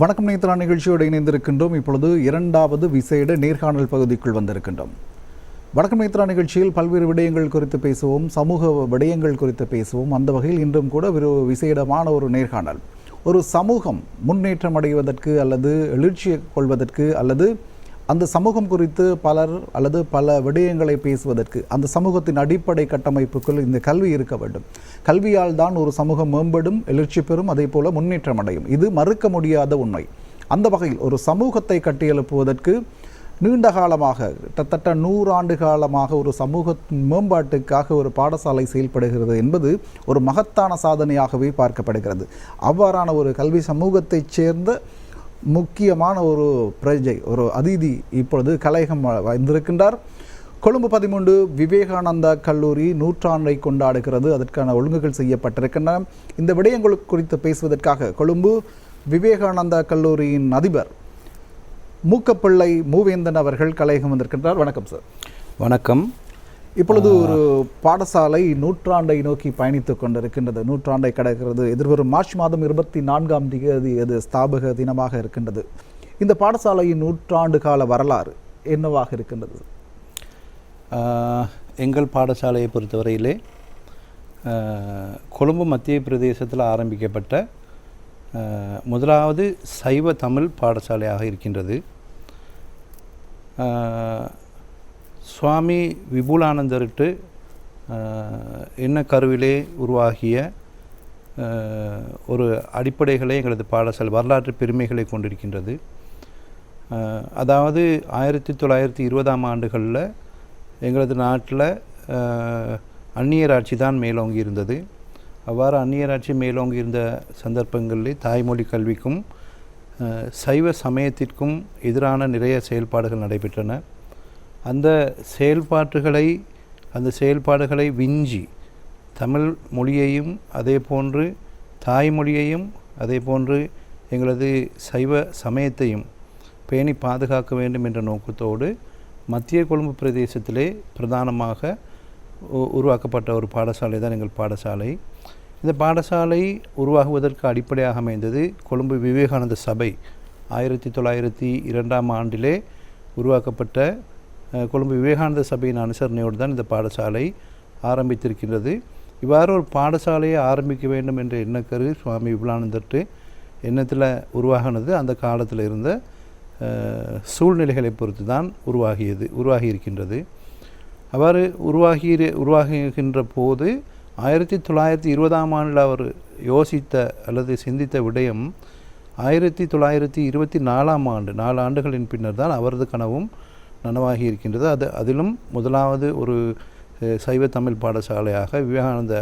வணக்கம் நேத்ரா நிகழ்ச்சியோடு இணைந்திருக்கின்றோம். இப்பொழுது இரண்டாவது விசேட நேர்காணல் பகுதிக்குள் வந்திருக்கின்றோம். வணக்கம் நேத்ரா நிகழ்ச்சியில் பல்வேறு விடயங்கள் குறித்து பேசுவோம், சமூக விடயங்கள் குறித்து பேசுவோம். அந்த வகையில் இன்றும் கூட ஒரு விசேடமான ஒரு நேர்காணல். ஒரு சமூகம் முன்னேற்றம் அடைவதற்கு அல்லது எழுச்சியை கொள்வதற்கு அல்லது அந்த சமூகம் குறித்து பலர் அல்லது பல விடயங்களை பேசுவதற்கு அந்த சமூகத்தின் அடிப்படை கட்டமைப்புக்குள் இந்த கல்வி இருக்க வேண்டும். கல்வியால் தான் ஒரு சமூகம் மேம்படும், எழுச்சி பெறும், அதே போல முன்னேற்றம் அடையும். இது மறுக்க முடியாத உண்மை. அந்த வகையில் ஒரு சமூகத்தை கட்டியெழுப்புவதற்கு நீண்ட காலமாக கிட்டத்தட்ட 100 ஆண்டு காலமாக ஒரு சமூக மேம்பாட்டுக்காக ஒரு பாடசாலை செயல்படுகிறது என்பது ஒரு மகத்தான சாதனையாகவே பார்க்கப்படுகிறது. அவ்வாறான ஒரு கல்வி சமூகத்தைச் சேர்ந்த முக்கியமான ஒரு பிரஜை, ஒரு அதிதி இப்பொழுது கலையகம் வந்திருக்கின்றார். கொழும்பு 13 விவேகானந்தா கல்லூரி நூற்றாண்டை கொண்டாடுகிறது. அதற்கான ஒழுங்குகள் செய்யப்பட்டிருக்கின்றன. இந்த விடயங்கள் குறித்து பேசுவதற்காக கொழும்பு விவேகானந்தா கல்லூரியின் அதிபர் மூக்கப்பிள்ளை மூவேந்தன் அவர்கள் கலையகம் வந்திருக்கின்றார். வணக்கம் சார். வணக்கம். இப்பொழுது ஒரு பாடசாலை நூற்றாண்டை நோக்கி பயணித்துக் கொண்டிருக்கின்றது. நூற்றாண்டை கடக்கிறது. எதிர்வரும் மார்ச் மாதம் 24ஆம் தேதி அது ஸ்தாபக தினமாக இருக்கின்றது. இந்த பாடசாலையின் நூற்றாண்டு கால வரலாறு என்னவாக இருக்கின்றது? எங்கள் பாடசாலையை பொறுத்தவரையிலே கொழும்பு மத்திய பிரதேசத்தில் ஆரம்பிக்கப்பட்ட முதலாவது சைவ தமிழ் பாடசாலையாக இருக்கின்றது. சுவாமி விபுலானந்தரிட்டு என்ன கருவிலே உருவாகிய ஒரு அடிப்படைகளை எங்களது பாடசாலை வரலாற்று பெருமைகளை கொண்டிருக்கின்றது. அதாவது 1920ஆம் ஆண்டுகளில் எங்களது நாட்டில் அந்நியராட்சி தான் மேலோங்கி இருந்தது. அவ்வாறு அந்நியராட்சி மேலோங்கி இருந்த சந்தர்ப்பங்களில் தாய்மொழி கல்விக்கும் சைவ சமயத்திற்கும் எதிரான நிறைய செயல்பாடுகள் நடைபெற்றன. அந்த செயல்பாடுகளை விஞ்சி தமிழ் மொழியையும் அதே போன்று தாய்மொழியையும் அதே போன்று எங்களது சைவ சமயத்தையும் பேணி பாதுகாக்க வேண்டும் என்ற நோக்கத்தோடு மத்திய கொழும்பு பிரதேசத்திலே பிரதானமாக உருவாக்கப்பட்ட ஒரு பாடசாலை தான் எங்கள் பாடசாலை. இந்த பாடசாலை உருவாகுவதற்கு அடிப்படையாக அமைந்தது கொழும்பு விவேகானந்த சபை 1902ஆம் ஆண்டிலே உருவாக்கப்பட்ட கொழும்பு விவேகானந்த சபையின் அனுசரணையோடு தான் இந்த பாடசாலை ஆரம்பித்திருக்கின்றது. இவ்வாறு ஒரு பாடசாலையை ஆரம்பிக்க வேண்டும் என்ற எண்ணக்கரு சுவாமி விபுலானந்தர்ட்டு எண்ணத்தில் உருவாகினது. அந்த காலத்தில் இருந்த சூழ்நிலைகளை பொறுத்து தான் உருவாகி இருக்கின்றது. அவ்வாறு உருவாகின்ற போது 1920ஆம் ஆண்டில் அவர் யோசித்த அல்லது சிந்தித்த விடயம் 1924ஆம் ஆண்டு 4 ஆண்டுகளின் பின்னர் தான் அவரது கனவும் நனவாகி இருக்கின்றது. அதிலும் முதலாவது ஒரு சைவ தமிழ் பாடசாலையாக விவேகானந்த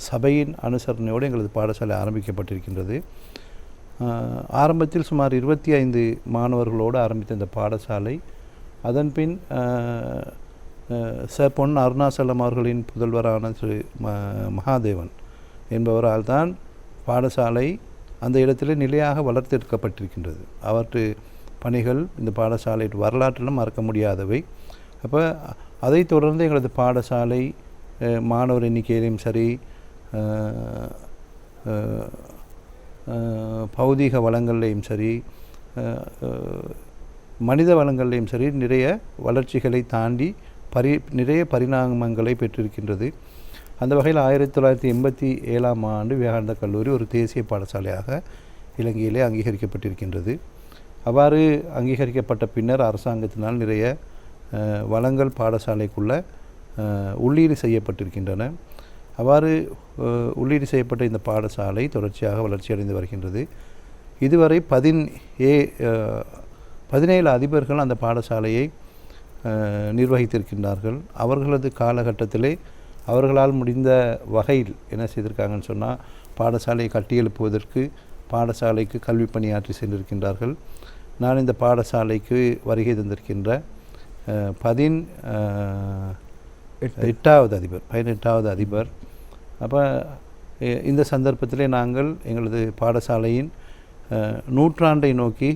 சபையின் அனுசரணையோடு எங்களது பாடசாலை ஆரம்பிக்கப்பட்டிருக்கின்றது. ஆரம்பத்தில் சுமார் 25 மாணவர்களோடு ஆரம்பித்த இந்த பாடசாலை அதன்பின் பொன் அருணாசலம் அவர்களின் புதல்வரான ஸ்ரீ மகாதேவன் என்பவரால் தான் பாடசாலை அந்த இடத்தில் நிலையாக வளர்த்தெடுக்கப்பட்டிருக்கின்றது. அவற்று பணிகள் இந்த பாடசாலை வரலாற்றிலும் மறக்க முடியாதவை. அப்போ அதைத் தொடர்ந்து எங்களது பாடசாலை மாணவர் எண்ணிக்கையிலையும் சரி, பௌதீக வளங்கள்லேயும் சரி, மனித வளங்கள்லேயும் சரி நிறைய வளர்ச்சிகளை தாண்டி நிறைய பரிணாமங்களை பெற்றிருக்கின்றது. அந்த வகையில் 1987ஆம் ஆண்டு விவேகானந்தா கல்லூரி ஒரு தேசிய பாடசாலையாக இலங்கையிலே அங்கீகரிக்கப்பட்டிருக்கின்றது. அவ்வாறு அங்கீகரிக்கப்பட்ட பின்னர் அரசாங்கத்தினால் நிறைய வளங்கள் பாடசாலைக்குள்ள உள்ளீடு செய்யப்பட்டிருக்கின்றன. அவ்வாறு உள்ளீடு செய்யப்பட்ட இந்த பாடசாலை தொடர்ச்சியாக வளர்ச்சியடைந்து வருகின்றது. இதுவரை 17 அதிபர்கள் அந்த பாடசாலையை நிர்வகித்திருக்கின்றார்கள். அவர்களது காலகட்டத்திலே அவர்களால் முடிந்த வகையில் என்ன செய்திருக்காங்கன்னு சொன்னால், பாடசாலையை கட்டியெழுப்புவதற்கு பாடசாலைக்கு கல்வி பணியாற்றி சென்றிருக்கின்றார்கள். நான் இந்த பாடசாலைக்கு வருகை தந்திருக்கின்ற 18வது அதிபர். அப்போ இந்த சந்தர்ப்பத்திலே நாங்கள் எங்களது பாடசாலையின் நூற்றாண்டை நோக்கி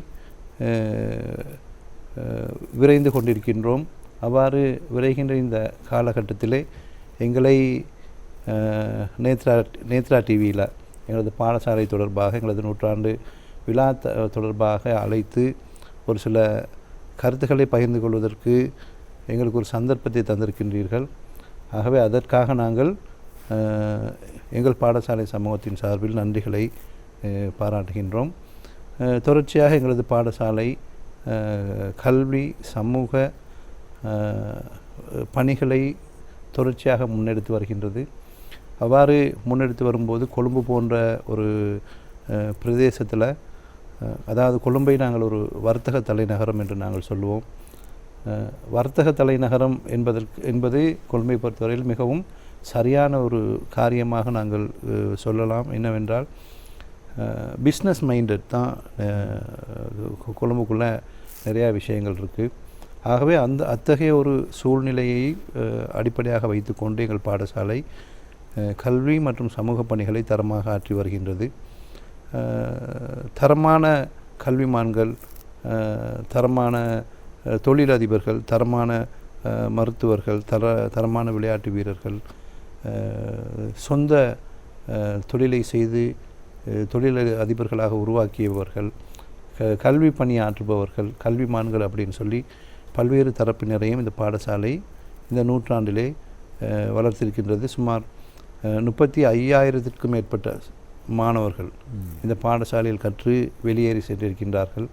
விரைந்து கொண்டிருக்கின்றோம். அவ்வாறு விரைகின்ற இந்த காலகட்டத்திலே எங்களை நேத்ரா டிவியில் எங்களது பாடசாலை தொடர்பாக எங்களது நூற்றாண்டு விழா தொடர்பாக அழைத்து ஒரு சில கருத்துக்களை பகிர்ந்து கொள்வதற்கு எங்களுக்கு ஒரு சந்தர்ப்பத்தை தந்திருக்கின்றீர்கள். ஆகவே அதற்காக நாங்கள் எங்கள் பாடசாலை சமூகத்தின் சார்பில் நன்றிகளை பாராட்டுகின்றோம். தொடர்ச்சியாக எங்களது பாடசாலை கல்வி சமூக பணிகளை தொடர்ச்சியாக முன்னெடுத்து வருகின்றது. அவ்வாறு முன்னெடுத்து வரும்போது கொழும்பு போன்ற ஒரு பிரதேசத்தில், அதாவது கொழும்பை நாங்கள் ஒரு வர்த்தக தலைநகரம் என்று நாங்கள் சொல்லுவோம். வர்த்தக தலைநகரம் என்பது கொழும்பை பொறுத்தவரையில் மிகவும் சரியான ஒரு காரியமாக நாங்கள் சொல்லலாம். என்னவென்றால் பிஸ்னஸ் மைண்டட் தான் கொழும்புக்குள்ளே நிறையா விஷயங்கள் இருக்குது. ஆகவே அத்தகைய ஒரு சூழ்நிலையை அடிப்படையாக வைத்துக்கொண்டு எங்கள் பாடசாலை கல்வி மற்றும் சமூக பணிகளை தரமாக ஆற்றி வருகின்றது. தரமான கல்விமான்கள், தரமான தொழிலதிபர்கள், தரமான மருத்துவர்கள், தரமான விளையாட்டு வீரர்கள், சொந்த தொழிலை செய்து தொழில் அதிபர்களாக உருவாக்கியவர்கள், கல்வி பணியாற்றுபவர்கள், கல்விமான்கள் அப்படின்னு சொல்லி பல்வேறு தரப்பினரையும் இந்த பாடசாலை இந்த நூற்றாண்டிலே வளர்த்திருக்கின்றது. சுமார் 35,000க்கும் மேற்பட்ட மாணவர்கள் இந்த பாடசாலையில் கற்று வெளியேறி சென்றிருக்கின்றார்கள்.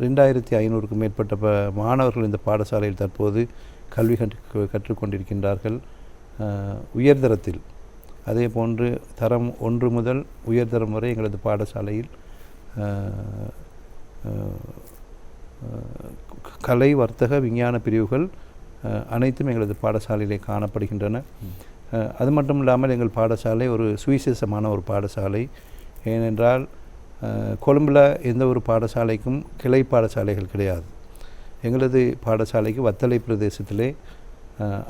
2,500க்கும் மேற்பட்ட மாணவர்கள் இந்த பாடசாலையில் தற்போது கல்வி கற்றுக்கொண்டிருக்கின்றார்கள் உயர்தரத்தில். அதே போன்று தரம் 1 முதல் உயர்தரம் வரை எங்களது பாடசாலையில் கலை, வர்த்தக, விஞ்ஞான பிரிவுகள் அனைத்தும் எங்களது பாடசாலையிலே காணப்படுகின்றன. அது மட்டும் இல்லாமல் எங்கள் பாடசாலை ஒரு சுவிசேஷமான ஒரு பாடசாலை. ஏனென்றால் கொழும்பில் எந்த ஒரு பாடசாலைக்கும் கிளை பாடசாலைகள் கிடையாது. எங்களது பாடசாலைக்கு வத்தளை பிரதேசத்திலே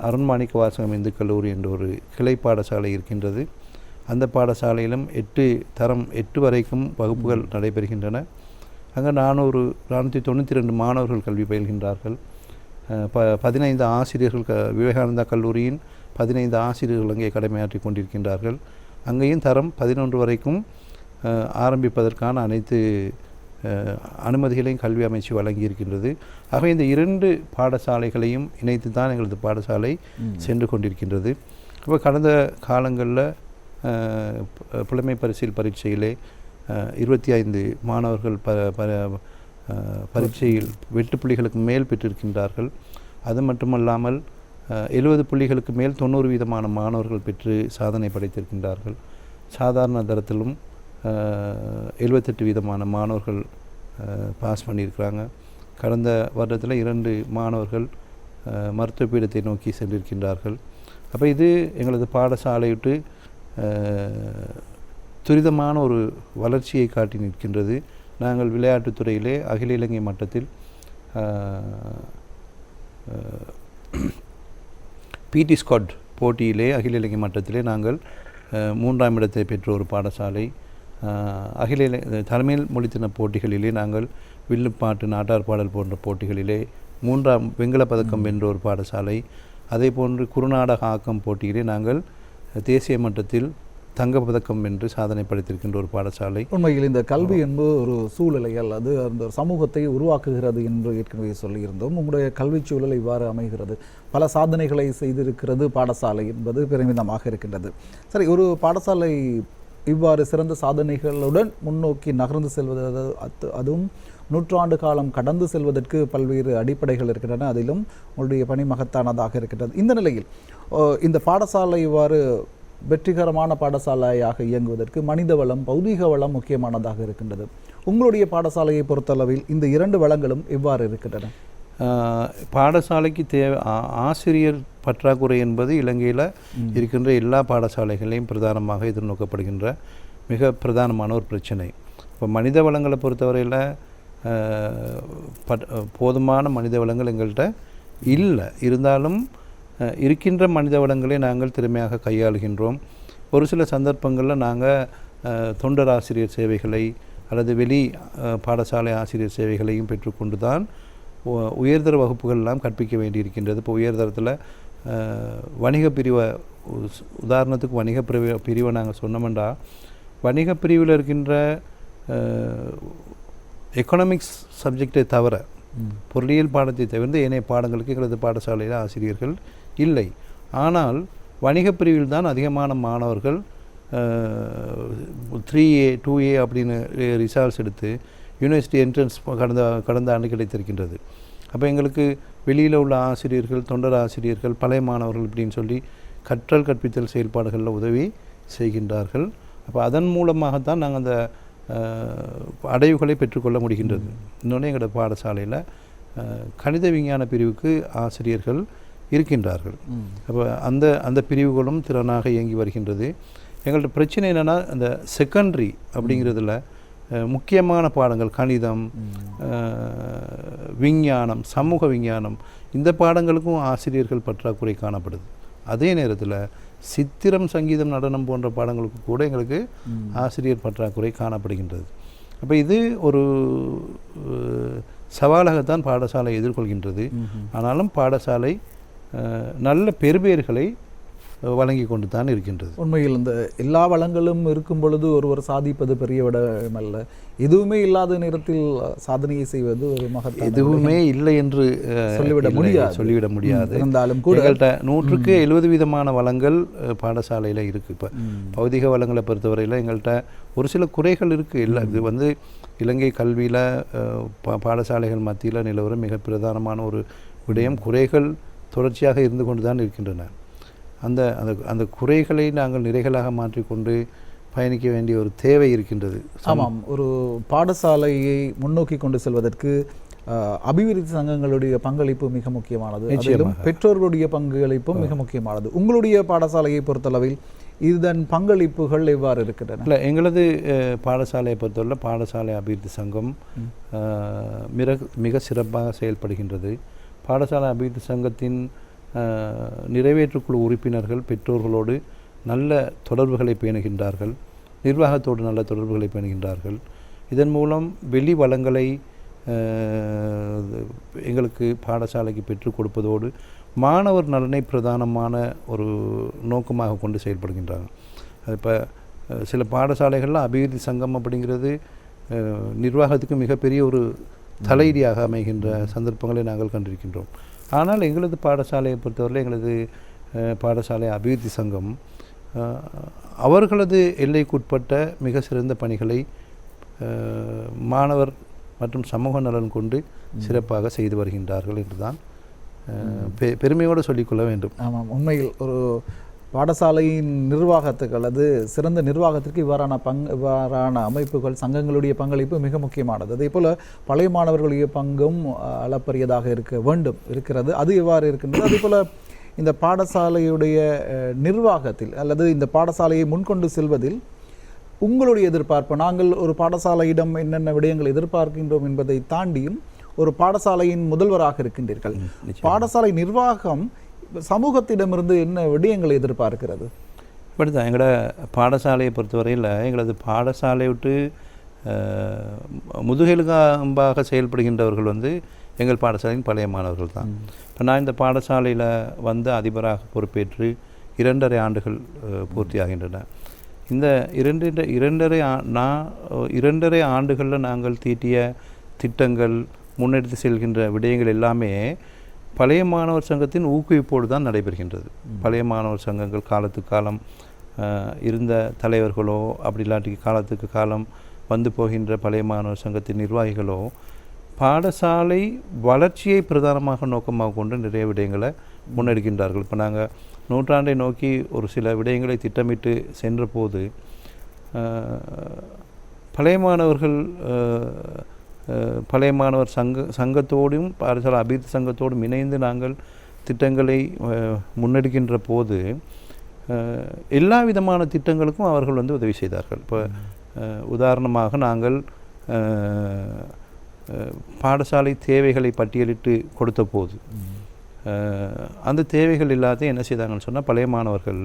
அருண்மாணிக்க வாசகம் இந்து கல்லூரி என்ற ஒரு கிளை பாடசாலை இருக்கின்றது. அந்த பாடசாலையிலும் 8 வரைக்கும் வகுப்புகள் நடைபெறுகின்றன. அங்கே 492 மாணவர்கள் கல்வி பயில்கின்றார்கள். 15 ஆசிரியர்கள் விவேகானந்தா கல்லூரியின் 15 ஆசிரியர்கள் அங்கே கடமையாற்றி கொண்டிருக்கின்றார்கள். அங்கேயும் தரம் 11 வரைக்கும் ஆரம்பிப்பதற்கான அனைத்து அனுமதிகளையும் கல்வி அமைச்சு வழங்கியிருக்கின்றது. ஆகவே இந்த 2 பாடசாலைகளையும் இணைத்து தான் எங்களது பாடசாலை சென்று கொண்டிருக்கின்றது. இப்போ கடந்த காலங்களில் புலமை பரிசில் பரீட்சையிலே 25 மாணவர்கள் பரீட்சையில் 8 புள்ளிகளுக்கு மேல் பெற்றிருக்கின்றார்கள். அது மட்டுமல்லாமல் 70 புள்ளிகளுக்கு மேல் 90% மாணவர்கள் பெற்று சாதனை படைத்திருக்கின்றார்கள். சாதாரண தரத்திலும் 78% மாணவர்கள் பாஸ் பண்ணியிருக்கிறாங்க. கடந்த வருடத்தில் 2 மாணவர்கள் மருத்துவ பீடத்தை நோக்கி சென்றிருக்கின்றார்கள். அப்போ இது எங்களது பாடசாலை விட்டு துரிதமான ஒரு வளர்ச்சியை காட்டி நிற்கின்றது. நாங்கள் விளையாட்டுத்துறையிலே அகில இலங்கை மட்டத்தில் பிடி ஸ்குவாட் போட்டியிலே அகில இலங்கை மட்டத்திலே நாங்கள் 3ஆம் இடத்தை பெற்ற ஒரு பாடசாலை. தலைமையில் மொழித்தின போட்டிகளிலே நாங்கள் வில்லுப்பாட்டு, நாட்டார் பாடல் போன்ற போட்டிகளிலே 3ஆம் வெண்கலப் பதக்கம் வென்ற ஒரு பாடசாலை. அதே போன்று குறுநாடக ஆக்கம் போட்டியிலே நாங்கள் தேசிய மட்டத்தில் தங்கப்பதக்கம் வென்று சாதனை படைத்திருக்கின்ற ஒரு பாடசாலை. உண்மையில் இந்த கல்வி என்பது ஒரு சூழலைகள், அது அந்த சமூகத்தை உருவாக்குகிறது என்று ஏற்கனவே சொல்லியிருந்தோம். உங்களுடைய கல்வி சூழல் இவ்வாறு அமைகிறது, பல சாதனைகளை செய்திருக்கிறது பாடசாலை என்பது பெருமிதமாக இருக்கின்றது. சரி, ஒரு பாடசாலை இவ்வாறு சிறந்த சாதனைகளுடன் முன்னோக்கி நகர்ந்து செல்வது, அதுவும் 100 ஆண்டு காலம் கடந்து செல்வதற்கு பல்வேறு அடிப்படைகள் இருக்கின்றன. அதிலும் உங்களுடைய பணி மகத்தானதாக இருக்கின்றது. இந்த நிலையில் இந்த பாடசாலை இவ்வாறு வெற்றிகரமான பாடசாலையாக இயங்குவதற்கு மனித வளம், பௌதீக வளம் முக்கியமானதாக இருக்கின்றது. உங்களுடைய பாடசாலையை பொறுத்தளவில் இந்த 2 வளங்களும் எவ்வாறு இருக்கின்றன? பாடசாலைக்கு ஆசிரியர் பற்றாக்குறை என்பது இலங்கையில் இருக்கின்ற எல்லா பாடசாலைகளையும் பிரதானமாக எதிர்நோக்கப்படுகின்ற மிக பிரதானமான ஒரு பிரச்சனை. இப்போ மனித வளங்களை பொறுத்தவரையில் போதுமான மனித வளங்கள் எங்கள்கிட்ட இல்லை. இருந்தாலும் இருக்கின்ற மனித வளங்களை நாங்கள் திறமையாக கையாளுகின்றோம். ஒரு சில சந்தர்ப்பங்களில் நாங்கள் தொண்டர் ஆசிரியர் சேவைகளை அல்லது வெளி பாடசாலை ஆசிரியர் சேவைகளையும் பெற்றுக்கொண்டு தான் உயர்தர வகுப்புகள்லாம் கற்பிக்க வேண்டியிருக்கின்றது. இப்போ உயர்தரத்தில் வணிக பிரிவை, உதாரணத்துக்கு வணிக பிரிவை நாங்கள் சொன்னோம்னா, வணிக பிரிவில் இருக்கின்ற எக்கனாமிக்ஸ் சப்ஜெக்டை தவிர பொருளியல் பாடத்தை தவிர்த்து ஏனைய பாடங்களுக்கு எங்களது பாடசாலையில் ஆசிரியர்கள் இல்லை. ஆனால் வணிகப் பிரிவில் தான் அதிகமான மாணவர்கள் 3A 2A அப்படின்னு ரிசல்ட்ஸ் எடுத்து யூனிவர்சிட்டி என்ட்ரன்ஸ் கடந்த ஆண்டு கிடைத்திருக்கின்றது. அப்போ எங்களுக்கு வெளியில் உள்ள ஆசிரியர்கள், தொண்டர் ஆசிரியர்கள், பழைய மாணவர்கள் இப்படின்னு சொல்லி கற்றல் கற்பித்தல் செயல்பாடுகளில் உதவி செய்கின்றார்கள். அப்போ அதன் மூலமாகத்தான் நாங்கள் அந்த அடைவுகளை பெற்றுக்கொள்ள முடிகின்றது. இன்னொன்று எங்களோட பாடசாலையில் கணித விஞ்ஞான பிரிவுக்கு ஆசிரியர்கள் இருக்கின்றார்கள். அப்போ அந்த பிரிவுகளும் திறனாக இயங்கி வருகின்றது. எங்கள்கிட்ட பிரச்சனை என்னென்னா அந்த செகண்டரி அப்படிங்கிறதுல முக்கியமான பாடங்கள் கணிதம், விஞ்ஞானம், சமூக விஞ்ஞானம் இந்த பாடங்களுக்கும் ஆசிரியர்கள் பற்றாக்குறை காணப்படுது. அதே நேரத்தில் சித்திரம், சங்கீதம், நடனம் போன்ற பாடங்களுக்கு கூட எங்களுக்கு ஆசிரியர் பற்றாக்குறை காணப்படுகின்றது. அப்போ இது ஒரு சவாலாகத்தான் பாடசாலை எதிர்கொள்கின்றது. ஆனாலும் பாடசாலை நல்ல பெறுபேறுகளை வழங்கி கொண்டு தான் இருக்கின்றது. உண்மையில் இந்த எல்லா வளங்களும் இருக்கும் பொழுது ஒருவர் சாதிப்பது பெரிய விடமல்ல. எதுவுமே இல்லாத நேரத்தில் சாதனையை செய்வது ஒரு மகத்தான. எதுவுமே இல்லை என்று சொல்லிவிட முடியாது. இருந்தாலும் கூட எங்கள்கிட்ட 100க்கு 70% வளங்கள் பாடசாலையில் இருக்குது. இப்போ பௌதிக வளங்களை பொறுத்தவரையில் எங்கள்கிட்ட ஒரு சில குறைகள் இருக்குது. இல்லை, இது இலங்கை கல்வியில் பாடசாலைகள் மத்தியில் நிலவரம் மிக பிரதானமான ஒரு விடயம். குறைகள் தொடர்ச்சியாக இருந்து கொண்டு தான் இருக்கின்றன. அந்த அந்த குறைகளை நாங்கள் நிறைகளாக மாற்றிக்கொண்டு பயணிக்க வேண்டிய ஒரு தேவை இருக்கின்றது. ஆமாம், ஒரு பாடசாலையை முன்னோக்கி கொண்டு செல்வதற்கு அபிவிருத்தி சங்கங்களுடைய பங்களிப்பு மிக முக்கியமானது. அதிலும் பெற்றோர்களுடைய பங்களிப்பும் மிக முக்கியமானது. உங்களுடைய பாடசாலையை பொறுத்தளவில் இதன் பங்களிப்புகள் எவ்வாறு இருக்கின்றன? இல்லை, எங்களது பாடசாலையை பொறுத்தவரை பாடசாலை அபிவிருத்தி சங்கம் மிக சிறப்பாக செயல்படுகின்றது. பாடசாலை அபிவிருத்தி சங்கத்தின் நிறைவேற்றுக்குழு உறுப்பினர்கள் பெற்றோர்களோடு நல்ல தொடர்புகளை பேணுகின்றார்கள், நிர்வாகத்தோடு நல்ல தொடர்புகளை பேணுகின்றார்கள். இதன் மூலம் வெளி வளங்களை எங்களுக்கு பாடசாலைக்கு பெற்றுக் கொடுப்பதோடு மாணவர் நலனை பிரதானமான ஒரு நோக்கமாக கொண்டு செயல்படுகின்றாங்க. இப்போ சில பாடசாலைகளில் அபிவிருத்தி சங்கம் அப்படிங்கிறது நிர்வாகத்துக்கு மிகப்பெரிய ஒரு தலையீடியாக அமைகின்ற சந்தர்ப்பங்களை நாங்கள் கண்டிருக்கின்றோம். ஆனால் எங்களது பாடசாலையை பொறுத்தவரை எங்களது பாடசாலை அபிவிருத்தி சங்கம் அவர்களது எல்லைக்குட்பட்ட மிக சிறந்த பணிகளை மாணவர் மற்றும் சமூக நலன் கொண்டு சிறப்பாக செய்து வருகின்றார்கள் என்றுதான் பெருமையோடு சொல்லிக்கொள்ள வேண்டும். ஆமாம், உண்மையில் ஒரு பாடசாலையின் நிர்வாகத்துக்கு அல்லது சிறந்த நிர்வாகத்திற்கு இவ்வாறான அமைப்புகள், சங்கங்களுடைய பங்களிப்பு மிக முக்கியமானது. அதே போல் பழைய மாணவர்களுடைய பங்கும் அளப்பரியதாக இருக்கிறது. அது எவ்வாறு இருக்கின்றது? அதே போல் இந்த பாடசாலையுடைய நிர்வாகத்தில் அல்லது இந்த பாடசாலையை முன்கொண்டு செல்வதில் உங்களுடைய எதிர்பார்ப்பு, நாங்கள் ஒரு பாடசாலையிடம் என்னென்ன விடயங்கள் எதிர்பார்க்கின்றோம் என்பதை தாண்டியும் ஒரு பாடசாலையின் முதல்வராக இருக்கின்றீர்கள். பாடசாலை நிர்வாகம் சமூகத்திடமிருந்து என்ன விடயங்களை எதிர்பார்க்கிறது? இப்படிதான் எங்களோட பாடசாலையை பொறுத்தவரையில் எங்களது பாடசாலை விட்டு முதுகெலும்பாக செயல்படுகின்றவர்கள் எங்கள் பாடசாலையின் பழைய மாணவர்கள் தான். இப்போ நான் இந்த பாடசாலையில் அதிபராக பொறுப்பேற்று 2.5 ஆண்டுகள் பூர்த்தியாகின்றன. இந்த 2.5 ஆண்டுகளில் நாங்கள் தீட்டிய திட்டங்கள், முன்னெடுத்து செல்கின்ற விடயங்கள் எல்லாமே பழைய மாணவர் சங்கத்தின் ஊக்குவிப்போடு தான் நடைபெறுகின்றது. பழைய மாணவர் சங்கங்கள் காலத்துக்கு காலம் இருந்த தலைவர்களோ அப்படி இல்லாட்டி காலத்துக்கு காலம் வந்து போகின்ற பழைய மாணவர் சங்கத்தின் நிர்வாகிகளோ பாடசாலை வளர்ச்சியை பிரதானமாக நோக்கமாக கொண்டு நிறைய விடயங்களை முன்னெடுக்கின்றார்கள். இப்போ நாங்கள் நூற்றாண்டை நோக்கி ஒரு சில விடயங்களை திட்டமிட்டு சென்ற போது பழைய மாணவர் சங்கத்தோடும் பாடசாலை அபிவிருத்தி சங்கத்தோடும் இணைந்து நாங்கள் திட்டங்களை முன்னெடுக்கின்ற போது எல்லா விதமான திட்டங்களுக்கும் அவர்கள் உதவி செய்தார்கள். இப்போ உதாரணமாக நாங்கள் பாடசாலை தேவைகளை பட்டியலிட்டு கொடுத்த போது அந்த தேவைகள் எல்லாத்தையும் என்ன செய்தாங்கன்னு சொன்னால் பழைய மாணவர்கள்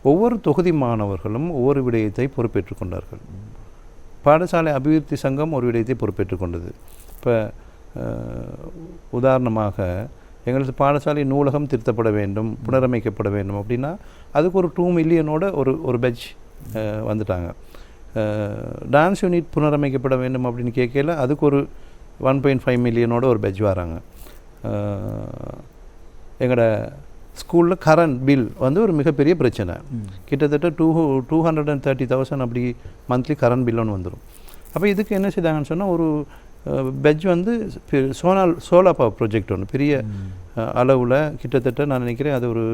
ஒவ்வொரு தொகுதி மாணவர்களும் ஒவ்வொரு விடயத்தை பொறுப்பேற்றுக் கொண்டார்கள். பாடசாலை அபிவிருத்தி சங்கம் ஒரு விடயத்தை பொறுப்பேற்றுக் கொண்டது. இப்போ உதாரணமாக எங்களது பாடசாலை நூலகம் திருத்தப்பட வேண்டும், புனரமைக்கப்பட வேண்டும் அப்படின்னா அதுக்கு ஒரு 2 மில்லியனோட ஒரு பெட்ச் வந்துட்டாங்க. டான்ஸ் யூனிட் புனரமைக்கப்பட வேண்டும் அப்படின்னு கேட்கல அதுக்கு ஒரு 1.5 மில்லியனோட ஒரு பெட்ஜ் வராங்க. எங்களோட ஸ்கூலில் கரண்ட் பில் வந்து ஒரு மிகப்பெரிய பிரச்சனை. கிட்டத்தட்ட 230,000 அப்படி மந்த்லி கரண்ட் பில் ஒன்று வந்துடும். அப்போ இதுக்கு என்ன செய்தாங்கன்னு சொன்னால் ஒரு பெட்ஜ் வந்து சோலார் பவர் ப்ராஜெக்ட் ஒன்று பெரிய அளவில் கிட்டத்தட்ட நான் நினைக்கிறேன் அது ஒரு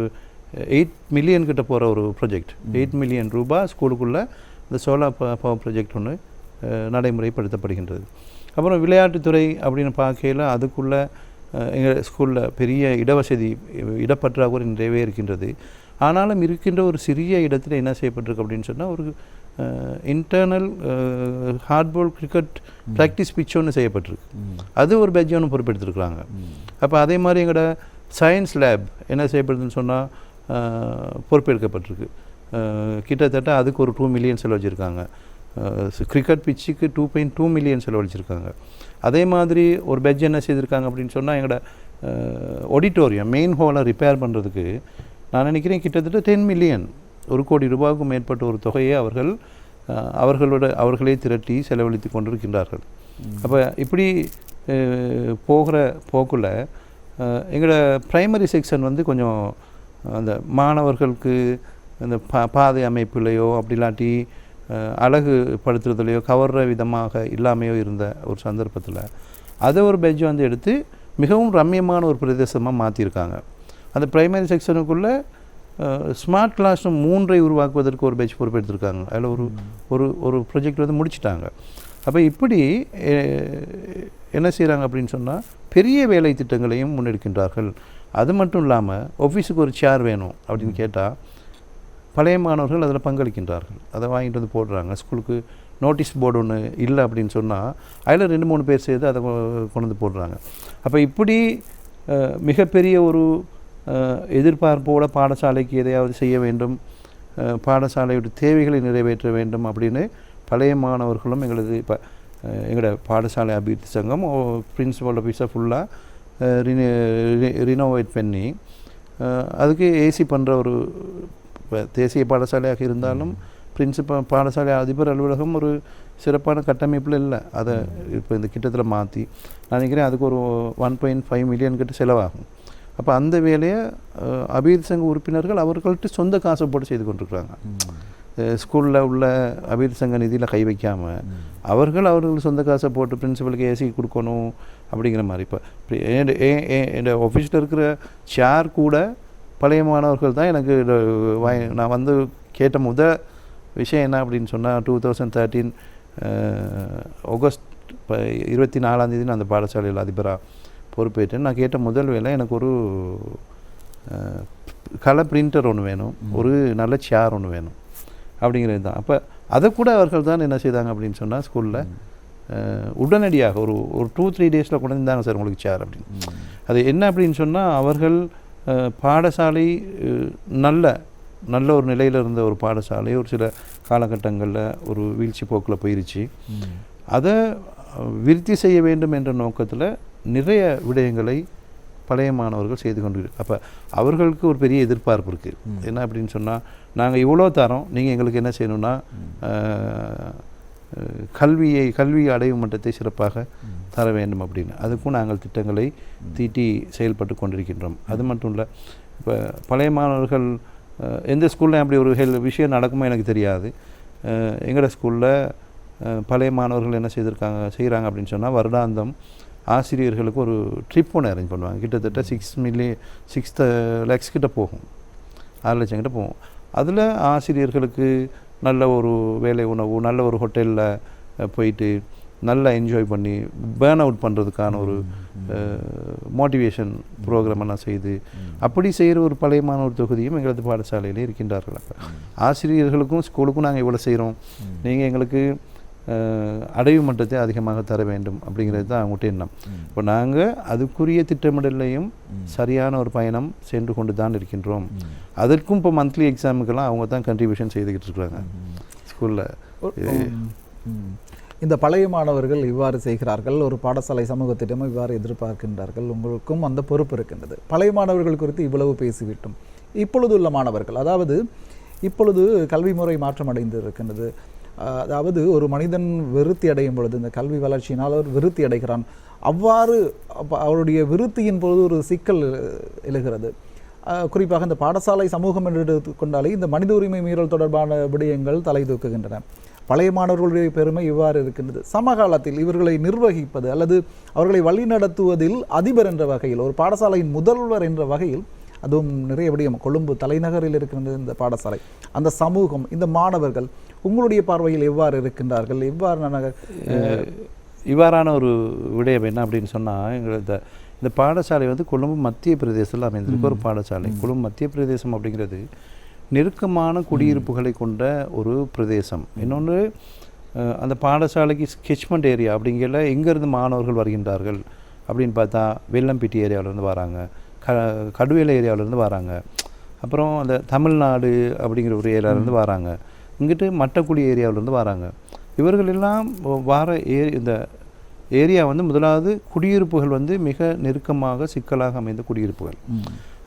8 மில்லியன் கிட்ட போகிற ஒரு ப்ராஜெக்ட். 8 மில்லியன் ரூபாய் ஸ்கூலுக்குள்ளே இந்த சோலார் பவர் ப்ராஜெக்ட் ஒன்று நடைமுறைப்படுத்தப்படுகின்றது. அப்புறம் விளையாட்டுத்துறை அப்படின்னு பார்க்கையில் அதுக்குள்ளே எங்கள் ஸ்கூலில் பெரிய இடப்பற்றாக்குறை நிறையவே இருக்கின்றது. ஆனாலும் இருக்கின்ற ஒரு சிறிய இடத்துல என்ன செய்யப்பட்டிருக்கு அப்படின்னு சொன்னால் ஒரு இன்டர்னல் ஹார்ட்பால் கிரிக்கெட் ப்ராக்டிஸ் பிட்ச் ஒன்று செய்யப்பட்டிருக்கு. அது ஒரு பெட்ஜ் ஒன்று பொறுப்பெடுத்துருக்குறாங்க. அப்போ அதே மாதிரி எங்களோட சயின்ஸ் லேப் என்ன செய்யப்படுதுன்னு சொன்னால் பொறுப்பெடுக்கப்பட்டிருக்கு. கிட்டத்தட்ட அதுக்கு ஒரு 2 மில்லியன் செலவழிச்சிருக்காங்க. கிரிக்கெட் பிச்சுக்கு 2.2 மில்லியன் செலவழிச்சிருக்காங்க. அதே மாதிரி ஒரு பெட்ஜ் என்ன செய்திருக்காங்க அப்படின்னு சொன்னால் எங்களோட ஆடிட்டோரியம் மெயின் ஹாலை ரிப்பேர் பண்ணுறதுக்கு நான் நினைக்கிறேன் கிட்டத்தட்ட 10 மில்லியன் 1 கோடி ரூபாய்க்கும் மேற்பட்ட ஒரு தொகையை அவர்களே திரட்டி செலவழித்து கொண்டிருக்கின்றார்கள். அப்போ இப்படி போகிற போக்குள்ள எங்களோட ப்ரைமரி செக்ஷன் வந்து கொஞ்சம் அந்த மாணவர்களுக்கு அந்த பாதை அமைப்புலையோ அப்படி இல்லாட்டி அழகுபடுத்துறதுலையோ கவர்ற விதமாக இல்லாமையோ இருந்த ஒரு சந்தர்ப்பத்தில் அதை ஒரு பெட்ஜ் வந்து எடுத்து மிகவும் ரம்மியமான ஒரு பிரதேசமாக மாற்றிருக்காங்க. அந்த ப்ரைமரி செக்ஷனுக்குள்ளே ஸ்மார்ட் கிளாஸ் ரூம் 3 உருவாக்குவதற்கு ஒரு பெட்ஜ் பொறுப்பெடுத்திருக்காங்க. அதில் ஒரு ப்ரொஜெக்ட் வந்து முடிச்சிட்டாங்க. அப்போ இப்படி என்ன செய்கிறாங்க அப்படின்னு சொன்னால் பெரிய வேலை திட்டங்களையும் முன்னெடுக்கின்றார்கள். அது மட்டும் இல்லாமல் ஆஃபீஸுக்கு ஒரு சேர் வேணும் அப்படின்னு கேட்டால் பழைய மாணவர்கள் அதில் பங்களிக்கின்றார்கள். அதை வாங்கிட்டு வந்து போடுறாங்க. ஸ்கூலுக்கு நோட்டீஸ் போர்டு ஒன்று இல்லை அப்படின்னு சொன்னால் அதில் 2-3 பேர் சேர்த்து அதை கொண்டு வந்து போடுறாங்க. அப்போ இப்படி மிகப்பெரிய ஒரு எதிர்பார்ப்போட பாடசாலைக்கு எதையாவது செய்ய வேண்டும், பாடசாலையோட தேவைகளை நிறைவேற்ற வேண்டும் அப்படின்னு பழைய மாணவர்களும் எங்களோட பாடசாலை அபிவிருத்தி சங்கம் பிரின்சிபல் ஆஃபீஸை ஃபுல்லாக ரினோவேட் பண்ணி அதுக்கு ஏசி பண்ணுற ஒரு தேசிய பாடசாலையாக இருந்தாலும் பிரின்சிபல் பாடசாலை அதிபர் அலுவலகம் ஒரு சிறப்பான கட்டமைப்பில் இல்லை. அதை இப்போ இந்த கிட்டத்தில் மாற்றி நான் நினைக்கிறேன் அதுக்கு ஒரு 1.5 மில்லியன் கிட்ட செலவாகும். அப்போ அந்த வேலையை அபிவிருத்தி சங்க உறுப்பினர்கள் அவர்கள்ட்ட சொந்த காசை போட்டு செய்து கொண்டிருக்கிறாங்க. ஸ்கூலில் உள்ள அபிவிருத்தி சங்க நிதியில் கை வைக்காமல் அவர்கள் சொந்த காசை போட்டு பிரின்சிபலுக்கு ஏசி கொடுக்கணும் அப்படிங்கிற மாதிரி. இப்போ என் ஆஃபீஸில் இருக்கிற சேர் கூட பழைய மாணவர்கள் தான் எனக்கு நான் வந்து கேட்ட விஷயம் என்ன அப்படின்னு சொன்னால் 2013 ஆகஸ்ட் 24 நான் அந்த பாடசாலையில் அதிபராக பொறுப்பேற்றேன். நான் கேட்ட முதல் வேலை எனக்கு ஒரு கலர் பிரிண்டர் ஒன்று வேணும், ஒரு நல்ல சேர் ஒன்று வேணும் அப்படிங்கிறது தான். அப்போ அதை கூட அவர்கள் தான் என்ன செய்தாங்க அப்படின்னு சொன்னால் ஸ்கூலில் உடனடியாக ஒரு 2-3 டேஸில் கொண்டு வந்தாங்க சார் உங்களுக்கு சேர் அப்படின்னு. அது என்ன அப்படின்னு சொன்னால் அவர்கள் பாடசாலை நல்ல ஒரு நிலையில் இருந்த ஒரு பாடசாலை ஒரு சில காலகட்டங்களில் ஒரு வீழ்ச்சி போக்கில் போயிருச்சு. அதை விருத்தி செய்ய வேண்டும் என்ற நோக்கத்தில் நிறைய விடயங்களை பழைய மாணவர்கள் செய்து கொண்டு அப்போ அவர்களுக்கு ஒரு பெரிய எதிர்பார்ப்பு இருக்குது. என்ன அப்படின்னு சொன்னால் நாங்கள் இவ்வளோ தரோம், நீங்கள் எங்களுக்கு என்ன செய்யணும்னா கல்வி அடையும் மட்டத்தை சிறப்பாக தர வேண்டும் அப்படின்னு. அதுக்கும் நாங்கள் திட்டங்களை தீட்டி செயல்பட்டு கொண்டிருக்கின்றோம். அது மட்டும் இல்லை, இப்போ பழைய மாணவர்கள் எந்த ஸ்கூலில் அப்படி ஒரு விஷயம் நடக்குமோ எனக்கு தெரியாது. எங்களோட ஸ்கூலில் பழைய மாணவர்கள் என்ன செய்கிறாங்க அப்படின்னு சொன்னால் வருடாந்தம் ஆசிரியர்களுக்கு ஒரு ட்ரிப் ஒன்று அரேஞ்ச் பண்ணுவாங்க. கிட்டத்தட்ட 6 lakhs கிட்ட போகும், 6 லட்சம் கிட்ட போகும். அதில் ஆசிரியர்களுக்கு நல்ல ஒரு வேலை உணவு, நல்ல ஒரு ஹோட்டலில் போயிட்டு நல்லா என்ஜாய் பண்ணி பேர்ன் அவுட் பண்ணுறதுக்கான ஒரு மோட்டிவேஷன் ப்ரோக்ராமெல்லாம் செய்து அப்படி செய்கிற ஒரு பழைய மாணவர் தொகுதியும் எங்களது பாடசாலையிலே இருக்கின்றார்கள். அப்போ ஆசிரியர்களுக்கும் ஸ்கூலுக்கும் நாங்கள் இவ்வளோ செய்கிறோம், நீங்கள் எங்களுக்கு அடைவு மட்டத்தை அதிகமாக தர வேண்டும் அப்படிங்கிறது தான் அவங்ககிட்ட எண்ணம். இப்போ நாங்கள் அதுக்குரிய திட்டமிடலையும் சரியான ஒரு பயணம் சென்று கொண்டு தான் இருக்கின்றோம். அதற்கும் இப்போ மந்த்லி எக்ஸாமுக்கெல்லாம் அவங்க தான் கண்ட்ரிபியூஷன் செய்துக்கிட்டு இருக்கிறாங்க ஸ்கூலில். இந்த பழைய மாணவர்கள் இவ்வாறு செய்கிறார்கள், ஒரு பாடசாலை சமூகத்திடமும் இவ்வாறு எதிர்பார்க்கின்றார்கள், உங்களுக்கும் அந்த பொறுப்பு இருக்கின்றது. பழைய மாணவர்கள் குறித்து இவ்வளவு பேசிவிட்டோம். இப்பொழுது உள்ள மாணவர்கள், அதாவது இப்பொழுது கல்வி முறை மாற்றம் அடைந்து இருக்கின்றது. அதாவது ஒரு மனிதன் விருத்தி அடையும் பொழுது இந்த கல்வி வளர்ச்சியினால் அவர் விருத்தி அடைகிறான். அவ்வாறு அவருடைய விருத்தியின் பொழுது ஒரு சிக்கல் எழுகிறது. குறிப்பாக இந்த பாடசாலை சமூகம் என்று எடுத்துக்கொண்டாலே இந்த மனித உரிமை மீறல் தொடர்பான விடயங்கள் தலை தூக்குகின்றன. பழைய மாணவர்களுடைய பெருமை இவ்வாறு இருக்கின்றது. சமகாலத்தில் இவர்களை நிர்வகிப்பது அல்லது அவர்களை வழிநடத்துவதில் அதிபர் என்ற வகையில், ஒரு பாடசாலையின் முதல்வர் என்ற வகையில், அதுவும் நிறைய விடயம் கொழும்பு தலைநகரில் இருக்கின்ற இந்த பாடசாலை, அந்த சமூகம், இந்த மாணவர்கள் உங்களுடைய பார்வையில் எவ்வாறு இருக்கின்றார்கள்? இவ்வாறான ஒரு விடயம் என்ன அப்படின்னு சொன்னால், இந்த பாடசாலை வந்து கொழும்பு மத்திய பிரதேசத்தில் அமைந்திருக்கு ஒரு பாடசாலை. கொழும்பு மத்திய பிரதேசம் அப்படிங்கிறது நெருக்கமான குடியிருப்புகளை கொண்ட ஒரு பிரதேசம். இன்னொன்று, அந்த பாடசாலைக்கு ஸ்கெச்மெண்ட் ஏரியா அப்படிங்கிற எங்கேருந்து மாணவர்கள் வருகின்றார்கள் அப்படின்னு பார்த்தா வெள்ளம்பிட்டி ஏரியாவிலேருந்து வராங்க, கடுவேல ஏரியாவிலேருந்து வராங்க, அப்புறம் அந்த தமிழ்நாடு அப்படிங்கிற ஒரு ஏரியாவிலேருந்து வராங்க, இங்கிட்டு மட்டக்குடி ஏரியாவிலேருந்து வராங்க. இவர்கள் எல்லாம் இந்த ஏரியா வந்து முதலாவது குடியிருப்புகள் வந்து மிக நெருக்கமாக சிக்கலாக அமைந்த குடியிருப்புகள்.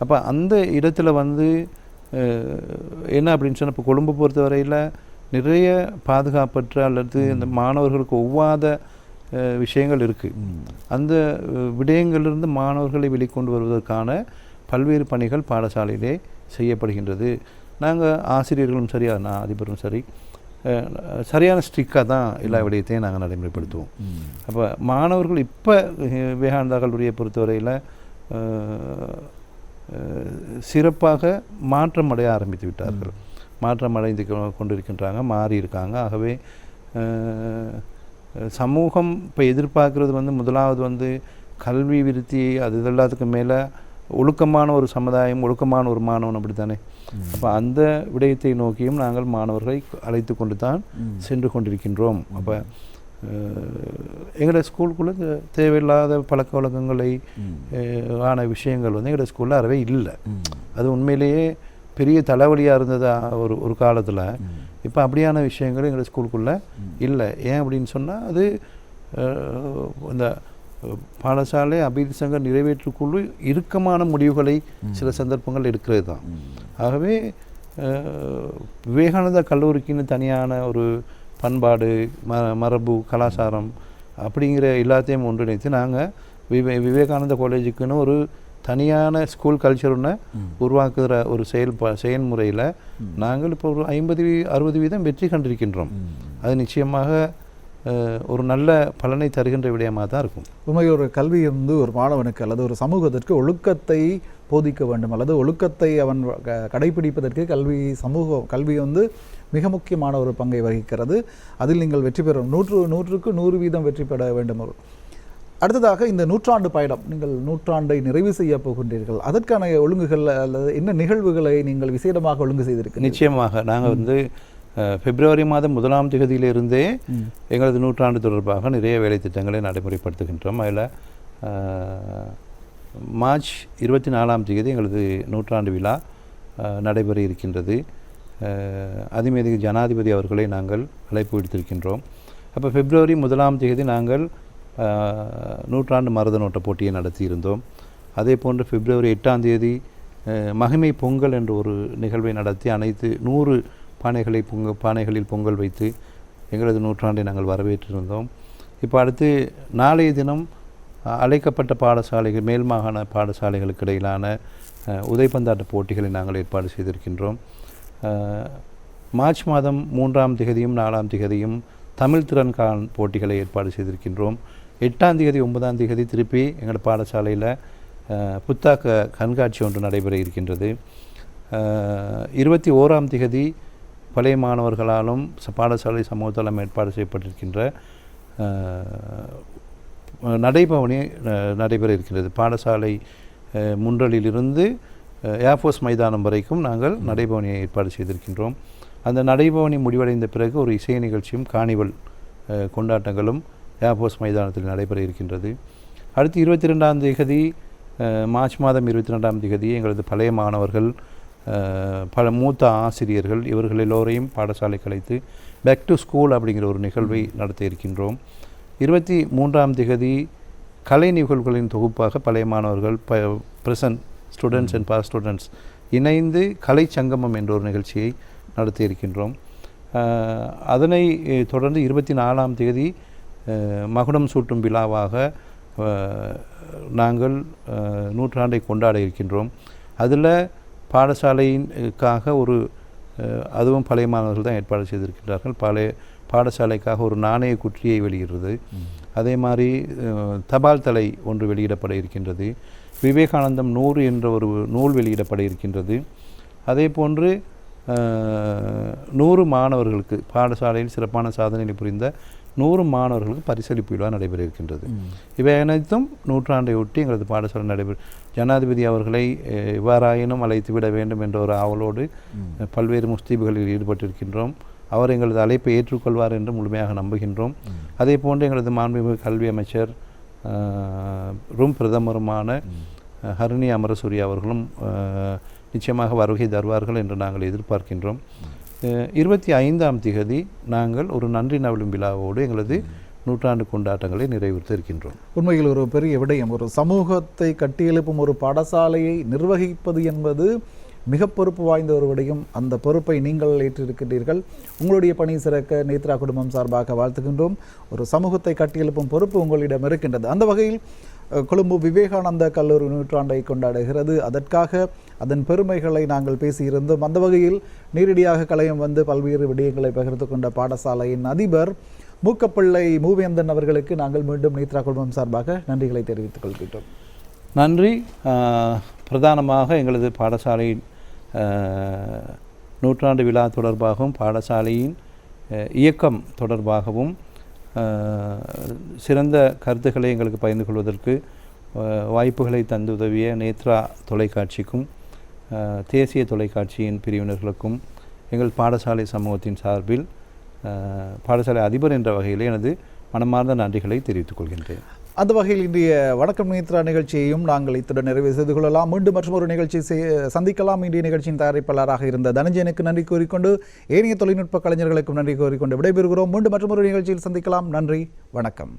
அப்போ அந்த இடத்துல வந்து என்ன அப்படின்னு சொன்னால், இப்போ கொழும்பு பொறுத்தவரையில் நிறைய பாதுகாப்பற்ற அல்லது இந்த மாணவர்களுக்கு ஒவ்வாத விஷயங்கள் இருக்குது. அந்த விடயங்களிலிருந்து மாணவர்களை வெளிக்கொண்டு வருவதற்கான பல்வேறு பணிகள் பாடசாலையிலே செய்யப்படுகின்றது. நாங்கள் ஆசிரியர்களும் சரி, அதிபரும் சரி, சரியான ஸ்ட்ரிக்காக தான் எல்லா விடயத்தையும் நாங்கள் நடைமுறைப்படுத்துவோம். அப்போ மாணவர்கள் இப்போ விவேகானந்தா கல்லூரியை பொறுத்தவரையில் சிறப்பாக மாற்றம் அடைய ஆரம்பித்து விட்டார்கள். மாற்றம் அடைந்து கொண்டிருக்கின்றாங்க, மாறி இருக்காங்க. ஆகவே சமூகம் இப்போ எதிர்பார்க்குறது வந்து முதலாவது வந்து கல்வி விருத்தி, அது எல்லாத்துக்கும் மேலே ஒழுக்கமான ஒரு சமுதாயம், ஒழுக்கமான ஒரு மாணவன், அப்படி தானே? அப்போ அந்த விடயத்தை நோக்கியும் நாங்கள் மாணவர்களை அழைத்து கொண்டு தான் சென்று கொண்டிருக்கின்றோம். அப்போ எங்களோட ஸ்கூலுக்குள்ளே தேவையில்லாத பழக்க வழக்கங்களை ஆன விஷயங்கள் வந்து எங்களோட ஸ்கூலில் அறவே இல்லை. அது உண்மையிலேயே பெரிய தலைவலியாக இருந்தது ஒரு காலத்தில். இப்போ அப்படியான விஷயங்கள் எங்களோட ஸ்கூலுக்குள்ளே இல்லை. ஏன் அப்படின்னு சொன்னால், அது இந்த பாடசாலை அபிவிருத்தி சங்க நிறைவேற்றுக்குழு இறுக்கமான முடிவுகளை சில சந்தர்ப்பங்கள் எடுக்கிறது தான். ஆகவே விவேகானந்தா கல்லூரிக்குன்னு தனியான ஒரு பண்பாடு, மரபு, கலாச்சாரம் அப்படிங்கிற எல்லாத்தையும் ஒன்றிணைத்து நாங்கள் விவேகானந்தா காலேஜுக்குன்னு ஒரு தனியான ஸ்கூல் கல்ச்சர் ஒன்று உருவாக்குகிற ஒரு செயல்முறையில் நாங்கள் இப்போ ஒரு 50-60% வெற்றி கண்டிருக்கின்றோம். அது நிச்சயமாக ஒரு நல்ல பலனை தருகின்ற விடயமாக தான் இருக்கும். உண்மையில் ஒரு கல்வி வந்து ஒரு மாணவனுக்கு அல்லது ஒரு சமூகத்திற்கு ஒழுக்கத்தை போதிக்க வேண்டும், அல்லது ஒழுக்கத்தை அவன் கடைபிடிப்பதற்கு கல்வி வந்து மிக முக்கியமான ஒரு பங்கை வகிக்கிறது. அதில் நீங்கள் வெற்றி பெறும் 100க்கு 100% வெற்றி பெற வேண்டும். அடுத்ததாக இந்த நூற்றாண்டு பயணம், நீங்கள் நூற்றாண்டை நிறைவு செய்ய போகின்றீர்கள். அதற்கான ஒழுங்குகள் அல்லது என்ன நிகழ்வுகளை நீங்கள் விசேடமாக ஒழுங்கு செய்திருக்கிறீர்கள்? நிச்சயமாக நாங்கள் வந்து பிப்ரவரி மாதம் 1ஆம் தேதியிலிருந்தே எங்களது நூற்றாண்டு தொடர்பாக நிறைய வேலை திட்டங்களை நடைமுறைப்படுத்துகின்றோம். அதில் மார்ச் 24ஆம் தேதி எங்களது நூற்றாண்டு விழா நடைபெற இருக்கின்றது. அதிமேதிக ஜனாதிபதி அவர்களை நாங்கள் அழைப்பு விடுத்திருக்கின்றோம். அப்போ பிப்ரவரி 1ஆம் தேதி நாங்கள் நூற்றாண்டு மருதநோட்ட போட்டியை நடத்தியிருந்தோம். அதே போன்று பிப்ரவரி 8ஆம் தேதி மகிமை பொங்கல் என்ற ஒரு நிகழ்வை நடத்தி அனைத்து 100 பானைகளில் பொங்கல் வைத்து எங்களது நூற்றாண்டை நாங்கள் வரவேற்றிருந்தோம். இப்போ அடுத்து நாளைய தினம் அழைக்கப்பட்ட பாடசாலைகள், மேல் மாகாண பாடசாலைகளுக்கு இடையிலான உதைப்பந்தாட்ட போட்டிகளை நாங்கள் ஏற்பாடு செய்திருக்கின்றோம். மார்ச் மாதம் 3ஆம் தேதியும் 4ஆம் தேதியும் தமிழ் திறன்கான் போட்டிகளை ஏற்பாடு செய்திருக்கின்றோம். 8ஆம் தேதி 9ஆம் தேதி திருப்பி எங்கள் பாடசாலையில் புத்தாக்க கண்காட்சி ஒன்று நடைபெற இருக்கின்றது. 21ஆம் தேதி பழைய மாணவர்களாலும் பாடசாலை சமூகத்தாலும் ஏற்பாடு செய்யப்பட்டிருக்கின்ற நடைபவனி நடைபெற இருக்கிறது. பாடசாலை முன்றலிலிருந்து ஏர்ஃபோர்ஸ் மைதானம் வரைக்கும் நாங்கள் நடைபவனியை ஏற்பாடு செய்திருக்கின்றோம். அந்த நடைபவனி முடிவடைந்த பிறகு ஒரு இசை நிகழ்ச்சியும் காணிவல் கொண்டாட்டங்களும் ஏர்ஃபோர்ஸ் மைதானத்தில் நடைபெற இருக்கின்றது. அடுத்து 22ஆம் தேதி மார்ச் மாதம் 22ஆம் தேதி எங்களது பழைய மாணவர்கள், பல மூத்த ஆசிரியர்கள் இவர்கள் எல்லோரையும் பாடசாலை கலைத்து பேக் டு ஸ்கூல் அப்படிங்கிற ஒரு நிகழ்வை நடத்த இருக்கின்றோம். 23ஆம் தேதி கலை நிகழ்வுகளின் தொகுப்பாக பழைய மாணவர்கள், present students and past students இணைந்து கலை சங்கமம் என்ற ஒரு நிகழ்ச்சியை நடத்தி இருக்கின்றோம். அதனை தொடர்ந்து 24ஆம் தேதி மகுடம் சூட்டும் விழாவாக நாங்கள் நூற்றாண்டை கொண்டாட இருக்கின்றோம். அதில் பாடசாலையின்காக ஒரு அதுவும் பழைய மாணவர்கள் தான் ஏற்பாடு செய்திருக்கின்றார்கள். பழைய பாடசாலைக்காக ஒரு நாணய குற்றியை வெளியிடுறது, அதே மாதிரி தபால் தலை ஒன்று வெளியிடப்பட இருக்கின்றது. விவேகானந்தம் 100 என்ற ஒரு நூல் வெளியிடப்பட இருக்கின்றது. அதே போன்று 100 மாணவர்களுக்கு பாடசாலையில் சிறப்பான சாதனை புரிந்த 100 மாணவர்களுக்கு பரிசளிப்பு விழா நடைபெற இருக்கின்றது. இவை அனைத்தும் நூற்றாண்டை ஒட்டி எங்களது பாடசாலை நடைபெறும். ஜனாதிபதி அவர்களை எவ்வாறாயினும் அழைத்து விட வேண்டும் என்ற ஒரு ஆவலோடு பல்வேறு முஸ்தீபுகளில் ஈடுபட்டிருக்கின்றோம். அவர் எங்களது அழைப்பை ஏற்றுக்கொள்வார் என்று முழுமையாக நம்புகின்றோம். அதே போன்று எங்களது மாண்புமிகு கல்வி அமைச்சர் பிரதமருமான ஹரிணி அமரசூரிய அவர்களும் நிச்சயமாக வருகை தருவார்கள் என்று நாங்கள் எதிர்பார்க்கின்றோம். 25ஆம் தேதி நாங்கள் ஒரு நன்றி நவலும் விழாவோடு எங்களது நூற்றாண்டு கொண்டாட்டங்களை நிறைவேற்ற இருக்கின்றோம். உண்மையில் ஒரு பெரிய விடயம். ஒரு சமூகத்தை கட்டியெழுப்பும் ஒரு பாடசாலையை நிர்வகிப்பது என்பது மிக பொறுப்பு வாய்ந்த ஒரு விடயம். அந்த பொறுப்பை நீங்கள் ஏற்றிருக்கின்றீர்கள். உங்களுடைய பணி சிறக்க நேத்ரா குடும்பம் சார்பாக வாழ்த்துகின்றோம். ஒரு சமூகத்தை கட்டியெழுப்பும் பொறுப்பு உங்களிடம் இருக்கின்றது. அந்த வகையில் கொழும்பு விவேகானந்த கல்லூரி நூற்றாண்டை கொண்டாடுகிறது. அதற்காக அதன் பெருமைகளை நாங்கள் பேசியிருந்தோம். அந்த வகையில் நேரடியாக கலையம் வந்து பல்வேறு விடயங்களை பகிர்ந்து கொண்ட பாடசாலையின் அதிபர் மூக்கப்பிள்ளை மூவேந்தன் அவர்களுக்கு நாங்கள் மீண்டும் நேத்ரா குடும்பம் சார்பாக நன்றிகளை தெரிவித்துக் கொள்கின்றோம். நன்றி. பிரதானமாக எங்களது பாடசாலையின் நூற்றாண்டு விழா தொடர்பாகவும் பாடசாலையின் இயக்கம் தொடர்பாகவும் சிறந்த கருத்துக்களை எங்களுக்கு பகிர்ந்து கொள்வதற்கு வாய்ப்புகளை தந்து உதவிய நேத்ரா தொலைக்காட்சிக்கும் தேசிய தொலைக்காட்சியின் பிரிவினர்களுக்கும் எங்கள் பாடசாலை சமூகத்தின் சார்பில் பாடசாலை அதிபர் என்ற வகையில் எனது மனமார்ந்த நன்றிகளை தெரிவித்துக் கொள்கின்றேன். அந்த வகையில் இன்றைய வணக்கம் நேத்ரா நிகழ்ச்சியையும் நாங்கள் இத்துடன் நிறைவு செய்து கொள்ளலாம். மீண்டும் மற்றும் ஒரு நிகழ்ச்சி சந்திக்கலாம். இன்றைய நிகழ்ச்சியின் தயாரிப்பாளராக இருந்த தனஞ்சயனுக்கு நன்றி கூறிக்கொண்டு ஏனைய தொழில்நுட்ப கலைஞர்களுக்கும் நன்றி கூறிக்கொண்டு விடைபெறுகிறோம். மீண்டும் மற்றும் ஒரு நிகழ்ச்சியில் சந்திக்கலாம். நன்றி, வணக்கம்.